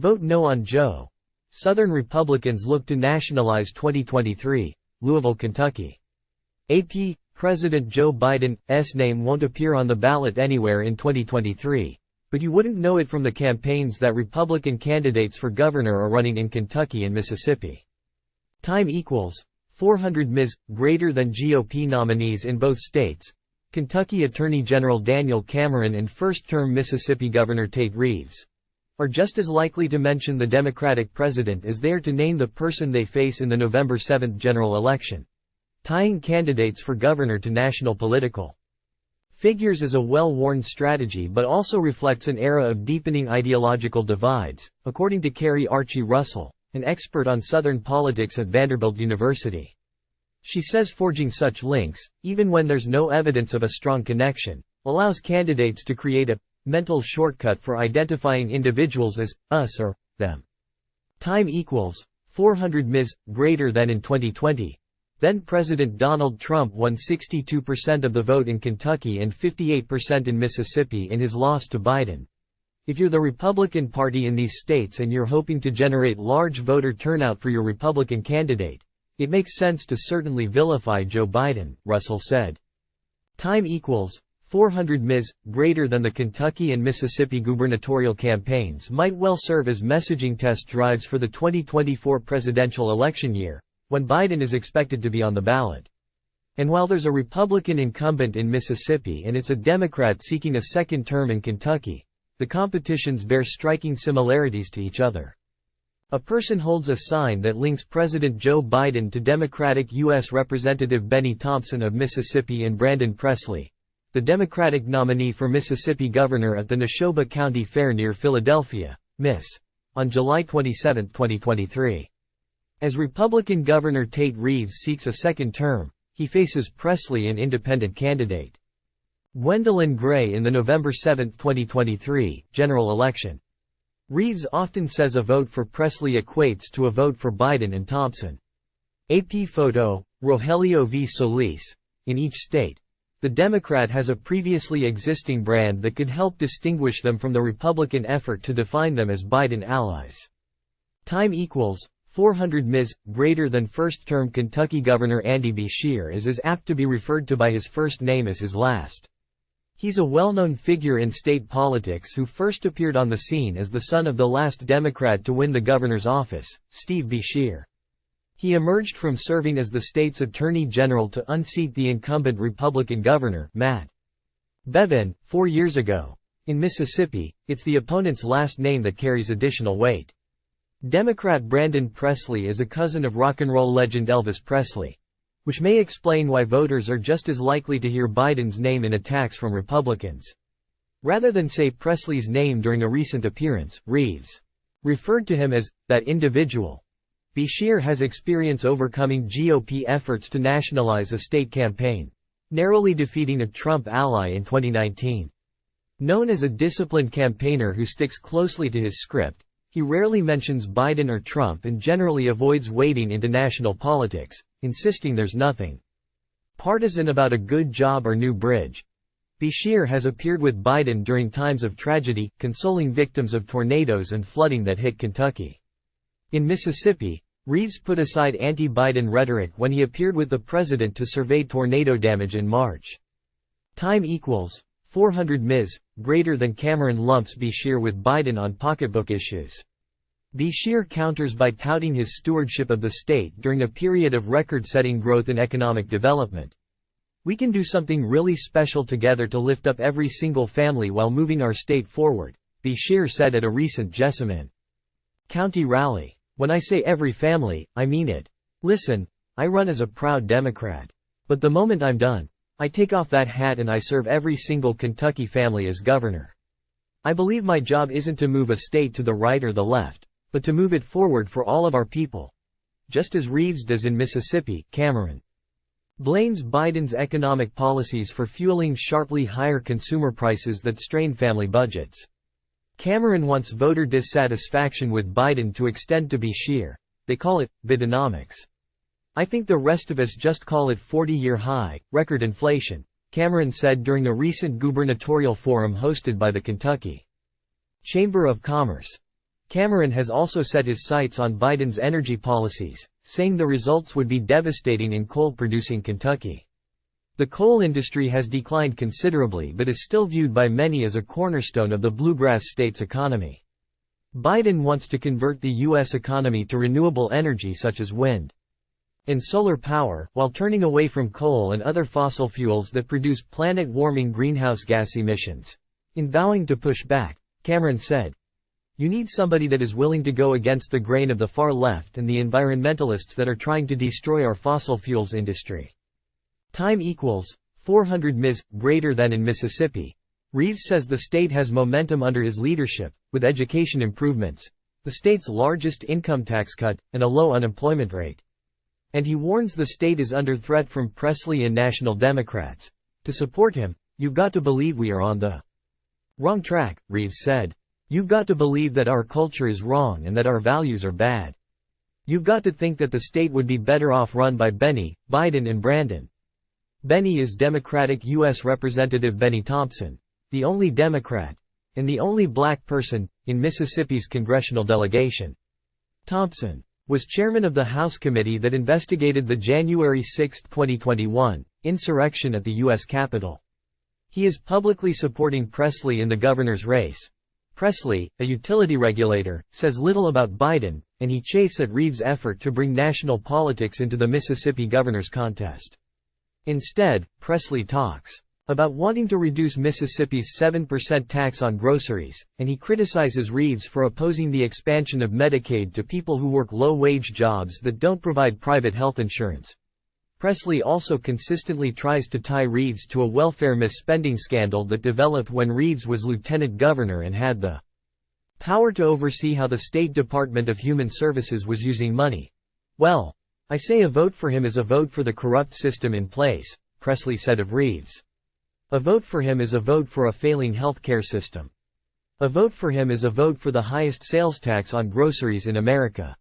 Vote no on Joe. Southern Republicans look to nationalize 2023, Louisville, Kentucky. AP, President Joe Biden's name won't appear on the ballot anywhere in 2023, but you wouldn't know it from the campaigns that Republican candidates for governor are running in Kentucky and Mississippi. Time equals 400 Ms. greater than GOP nominees in both states. Kentucky Attorney General Daniel Cameron and first-term Mississippi Governor Tate Reeves are just as likely to mention the Democratic president as they are to name the person they face in the November 7 general election, tying candidates for governor to national political figures is a well-worn strategy but also reflects an era of deepening ideological divides, according to Carrie Archie Russell, an expert on Southern politics at Vanderbilt University. She says forging such links, even when there's no evidence of a strong connection, allows candidates to create a mental shortcut for identifying individuals as us or them. Time equals 400 Ms. greater than in 2020. Then President Donald Trump won 62% of the vote in Kentucky and 58% in Mississippi in his loss to Biden. If you're the Republican Party in these states and you're hoping to generate large voter turnout for your Republican candidate, it makes sense to certainly vilify Joe Biden, Russell said. Time equals 400 Ms. greater than the Kentucky and Mississippi gubernatorial campaigns might well serve as messaging test drives for the 2024 presidential election year, when Biden is expected to be on the ballot. And while there's a Republican incumbent in Mississippi and it's a Democrat seeking a second term in Kentucky, the competitions bear striking similarities to each other. A person holds a sign that links President Joe Biden to Democratic U.S. Representative Benny Thompson of Mississippi and Brandon Presley, the Democratic nominee for Mississippi governor at the Neshoba County Fair near Philadelphia, Miss, on July 27, 2023. As Republican Governor Tate Reeves seeks a second term, he faces Presley, an independent candidate, Gwendolyn Gray, in the November 7, 2023, general election. Reeves often says a vote for Presley equates to a vote for Biden and Thompson. AP photo, Rogelio V. Solis. In each state, the Democrat has a previously existing brand that could help distinguish them from the Republican effort to define them as Biden allies. Time equals 400 Ms. greater than first-term Kentucky Governor Andy Beshear is as apt to be referred to by his first name as his last. He's a well-known figure in state politics who first appeared on the scene as the son of the last Democrat to win the governor's office, Steve Beshear. He emerged from serving as the state's attorney general to unseat the incumbent Republican governor, Matt Bevin, 4 years ago. In Mississippi, it's the opponent's last name that carries additional weight. Democrat Brandon Presley is a cousin of rock and roll legend Elvis Presley, which may explain why voters are just as likely to hear Biden's name in attacks from Republicans. Rather than say Presley's name during a recent appearance, Reeves referred to him as that individual. Beshear has experience overcoming GOP efforts to nationalize a state campaign, narrowly defeating a Trump ally in 2019. Known as a disciplined campaigner who sticks closely to his script, he rarely mentions Biden or Trump and generally avoids wading into national politics, insisting there's nothing partisan about a good job or new bridge. Beshear has appeared with Biden during times of tragedy, consoling victims of tornadoes and flooding that hit Kentucky. In Mississippi, Reeves put aside anti-Biden rhetoric when he appeared with the president to survey tornado damage in March. Time equals 400 Ms. greater than Cameron lumps Beshear with Biden on pocketbook issues. Beshear counters by touting his stewardship of the state during a period of record-setting growth in economic development. We can do something really special together to lift up every single family while moving our state forward, Beshear said at a recent Jessamine County rally. When I say every family, I mean it. Listen, I run as a proud Democrat. But the moment I'm done, I take off that hat and I serve every single Kentucky family as governor. I believe my job isn't to move a state to the right or the left, but to move it forward for all of our people. Just as Reeves does in Mississippi, Cameron blames Biden's economic policies for fueling sharply higher consumer prices that strain family budgets. Cameron wants voter dissatisfaction with Biden to extend to Beshear. They call it Bidenomics. I think the rest of us just call it 40-year high, record inflation, Cameron said during a recent gubernatorial forum hosted by the Kentucky Chamber of Commerce. Cameron has also set his sights on Biden's energy policies, saying the results would be devastating in coal-producing Kentucky. The coal industry has declined considerably but is still viewed by many as a cornerstone of the bluegrass state's economy. Biden wants to convert the U.S. economy to renewable energy such as wind and solar power, while turning away from coal and other fossil fuels that produce planet-warming greenhouse gas emissions. In vowing to push back, Cameron said, "You need somebody that is willing to go against the grain of the far left and the environmentalists that are trying to destroy our fossil fuels industry." Time equals 400 ms. greater than in Mississippi. Reeves says the state has momentum under his leadership, with education improvements, the state's largest income tax cut, and a low unemployment rate. And he warns the state is under threat from Presley and National Democrats. "To support him, you've got to believe we are on the wrong track," Reeves said. "You've got to believe that our culture is wrong and that our values are bad. You've got to think that the state would be better off run by Benny, Biden and Brandon." Benny is Democratic U.S. Representative Benny Thompson, the only Democrat, and the only black person, in Mississippi's congressional delegation. Thompson was chairman of the House committee that investigated the January 6, 2021, insurrection at the U.S. Capitol. He is publicly supporting Presley in the governor's race. Presley, a utility regulator, says little about Biden, and he chafes at Reeves' effort to bring national politics into the Mississippi governor's contest. Instead, Presley talks about wanting to reduce Mississippi's 7% tax on groceries, and he criticizes Reeves for opposing the expansion of Medicaid to people who work low-wage jobs that don't provide private health insurance. Presley also consistently tries to tie Reeves to a welfare misspending scandal that developed when Reeves was lieutenant governor and had the power to oversee how the State Department of Human Services was using money. "Well, I say a vote for him is a vote for the corrupt system in place," Presley said of Reeves. "A vote for him is a vote for a failing healthcare system. A vote for him is a vote for the highest sales tax on groceries in America.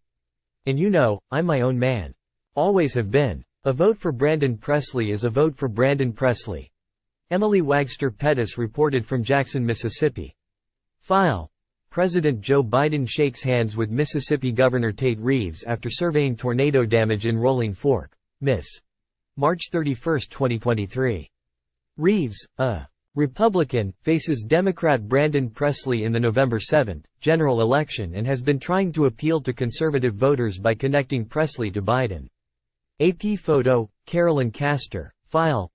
And you know, I'm my own man. Always have been. A vote for Brandon Presley is a vote for Brandon Presley." Emily Wagster Pettis reported from Jackson, Mississippi. File. President Joe Biden shakes hands with Mississippi Governor Tate Reeves after surveying tornado damage in Rolling Fork, Miss. March 31, 2023. Reeves, a Republican, faces Democrat Brandon Presley in the November 7 general election and has been trying to appeal to conservative voters by connecting Presley to Biden. AP photo, Carolyn Castor. File.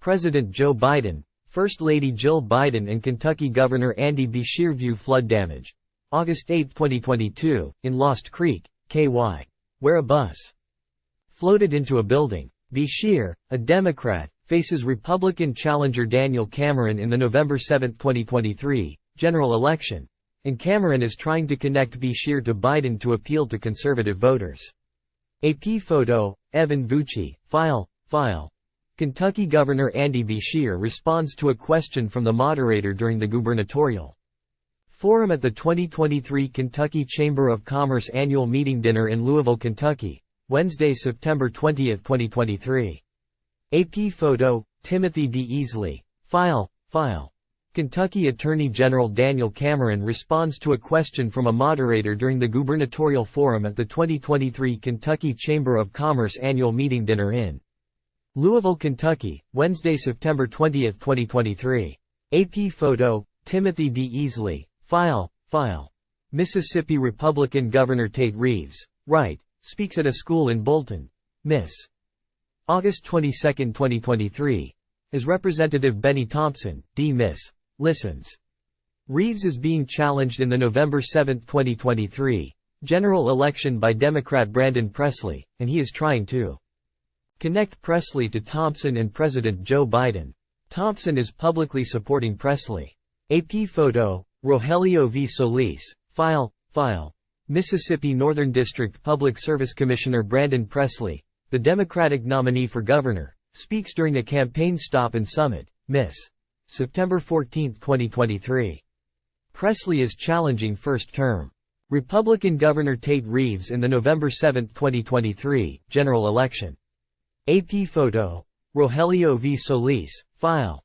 President Joe Biden, First Lady Jill Biden and Kentucky Governor Andy Beshear view flood damage. August 8, 2022, in Lost Creek, KY, where a bus floated into a building. Beshear, a Democrat, faces Republican challenger Daniel Cameron in the November 7, 2023, general election, and Cameron is trying to connect Beshear to Biden to appeal to conservative voters. AP photo, Evan Vucci. File. Kentucky Governor Andy Beshear responds to a question from the moderator during the gubernatorial forum at the 2023 Kentucky Chamber of Commerce annual meeting dinner in Louisville, Kentucky, Wednesday, September 20, 2023. AP photo, Timothy D. Easley. File. Kentucky Attorney General Daniel Cameron responds to a question from a moderator during the gubernatorial forum at the 2023 Kentucky Chamber of Commerce annual meeting dinner in Louisville, Kentucky, Wednesday, September 20, 2023. AP photo, Timothy D. Easley. File. Mississippi Republican Governor Tate Reeves, right, speaks at a school in Bolton, Miss. August 22, 2023. As Representative Benny Thompson, D. Miss. Listens. Reeves is being challenged in the November 7, 2023, general election by Democrat Brandon Presley, and he is trying to connect Presley to Thompson and President Joe Biden. Thompson is publicly supporting Presley. AP photo, Rogelio V. Solis. File. Mississippi Northern District Public Service Commissioner Brandon Presley, the Democratic nominee for governor, speaks during a campaign stop and summit, Miss. September 14, 2023. Presley is challenging first-term Republican Governor Tate Reeves in the November 7, 2023, general election. AP photo, Rogelio V. Solis. File.